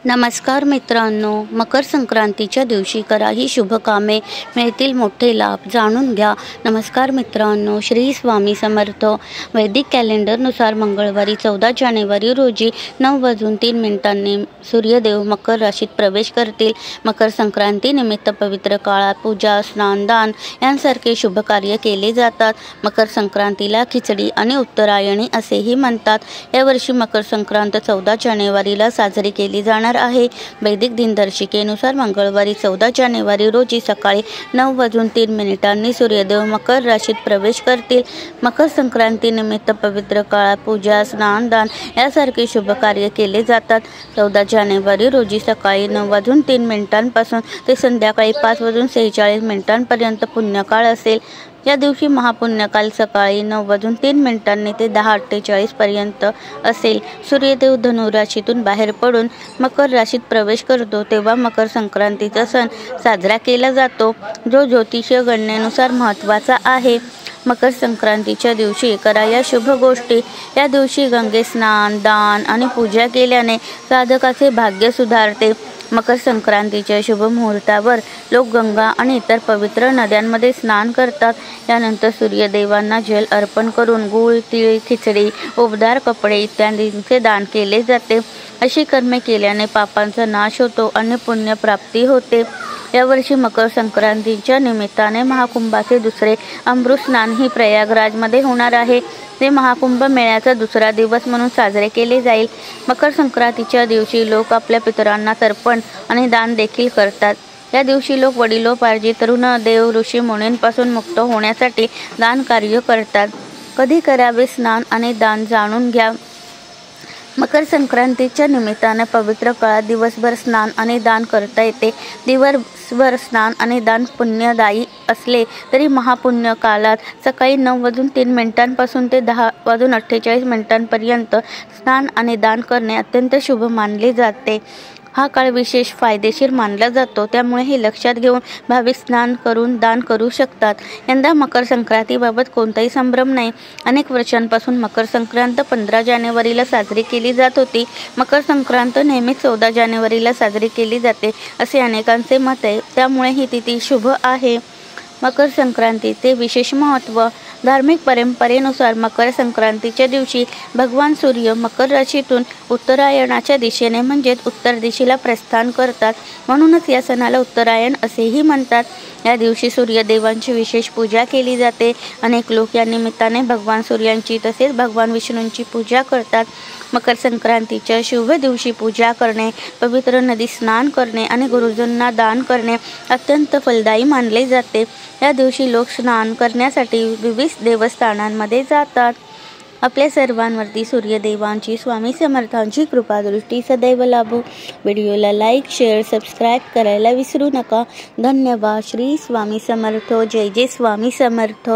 नमस्कार मित्रांनो, मकर संक्रांतीच्या दिवशी करा ही शुभ कामे, मिळतील मोठे लाभ. जाणून घ्या. नमस्कार मित्रांनो, श्री स्वामी समर्थ. वैदिक कॅलेंडरनुसार मंगळवारी 14 जानेवारी रोजी 9:03 सूर्यदेव मकर राशीत प्रवेश करतील. मकर संक्रांती निमित्त पवित्र काळात पूजा, स्नान, दान यांसारखे शुभ कार्य केले जातात. मकर संक्रांतीला खिचडी आणि उत्तरायणी असेही म्हणतात. यावर्षी मकर संक्रांत 14 जानेवारीला साजरी केली जाणार आहे. वैदिक दिनदर्शिकेनुसार मंगळवारी 14 जानेवारी रोजी सकाळी 9:03 सूर्यदेव मकर राशीत प्रवेश करतील. मकर संक्रांती निमित्त पवित्र काळात पूजा, स्नान, दान यासारखे शुभ कार्य केले जातात. 14 जानेवारी रोजी सकाळी 9:03 पासून ते संध्याकाळी 5:46 पर्यंत पुण्यकाळ असेल. या दिवशी महापुण्यकाल सकाळी 9:03 ते 10:48 पर्यंत असेल. सूर्यदेव धनु राशीतून बाहेर पडून मकर राशीत प्रवेश करतो तेव्हा मकर संक्रांतीचा सण साजरा केला जातो, जो ज्योतिषीय गणनेनुसार महत्त्वाचा आहे. मकर संक्रांतीच्या दिवशी करा या शुभ गोष्टी. या दिवशी गंगे स्नान, दान आणि पूजा केल्याने साधकाचे भाग्य सुधारते. मकर संक्रांतीच्या शुभ मुहूर्तावर लोक गंगा आणि इतर पवित्र नद्यांमध्ये स्नान करतात. यानंतर सूर्यदेवांना जल अर्पण करून गूळ, तीळ, खिचडी, उबदार कपडे इत्यादींचे दान केले जाते. अशी कर्मे केल्याने पापांचा नाश होतो आणि पुण्यप्राप्ती होते. यावर्षी मकर संक्रांतीच्या निमित्ताने महाकुंभाचे दुसरे अमृत स्नानही प्रयागराजमध्ये होणार आहे. ते महाकुंभ मेळ्याचा दुसरा दिवस म्हणून साजरे केले जाईल. मकर संक्रांतीच्या दिवशी लोक आपल्या पितरांना तर्पण आणि दान देखील करतात. या दिवशी लोक वडिलोपार्जित ऋण, देव, ऋषी मुनींपासून मुक्त होण्यासाठी दान कार्य करतात. कधी करावे स्नान आणि दान जाणून घ्या. मकर संक्रांतीच्या निमित्ताने पवित्र काळात दिवसभर स्नान आणि दान करता येते. दिवसभर स्नान आणि दान पुण्यदायी असले तरी महापुण्य काळात सकाळी 9:03 पासून ते 10:48 पर्यंत स्नान आणि दान करणे अत्यंत शुभ मानले जाते. हा काळ विशेष फायदेशीर मानला जातो, त्यामुळे हे लक्षात घेऊन भाविक स्नान करून दान करू शकतात. यंदा मकर संक्रांतीबाबत कोणताही संभ्रम नाही. अनेक वर्षांपासून मकर संक्रांत 15 जानेवारीला साजरी केली जात होती. मकर संक्रांत नेहमीच 14 जानेवारीला साजरी केली जाते असे अनेकांचे मत आहे, त्यामुळे ही तिथी शुभ आहे. मकर संक्रांतीचे विशेष महत्त्व. धार्मिक परंपरेनुसार मकर संक्रांतीच्या दिवशी भगवान सूर्य मकर राशीतून उत्तरायणाच्या दिशेने म्हणजेच उत्तर दिशेला प्रस्थान करतात. म्हणूनच या सणाला उत्तरायण असेही म्हणतात. या दिवशी सूर्यदेवांची विशेष पूजा केली जाते. अनेक लोक या निमित्ताने भगवान सूर्यांची तसेच भगवान विष्णूंची पूजा करतात. मकर संक्रांतीच्या शुभ दिवशी पूजा करणे, पवित्र नदी स्नान करणे आणि गुरुजनांना दान करणे अत्यंत फलदायी मानले जाते. या दिवशी लोक स्नान करण्यासाठी विविध देवस्थानांमध्ये जातात. आपल्या सर्वांवरती सूर्यदेवांची, स्वामी समर्थांची कृपादृष्टी सदैव लाभो. व्हिडिओला लाईक, शेअर, सबस्क्राईब करायला विसरू नका. धन्यवाद. श्री स्वामी समर्थ. जय जय स्वामी समर्थ.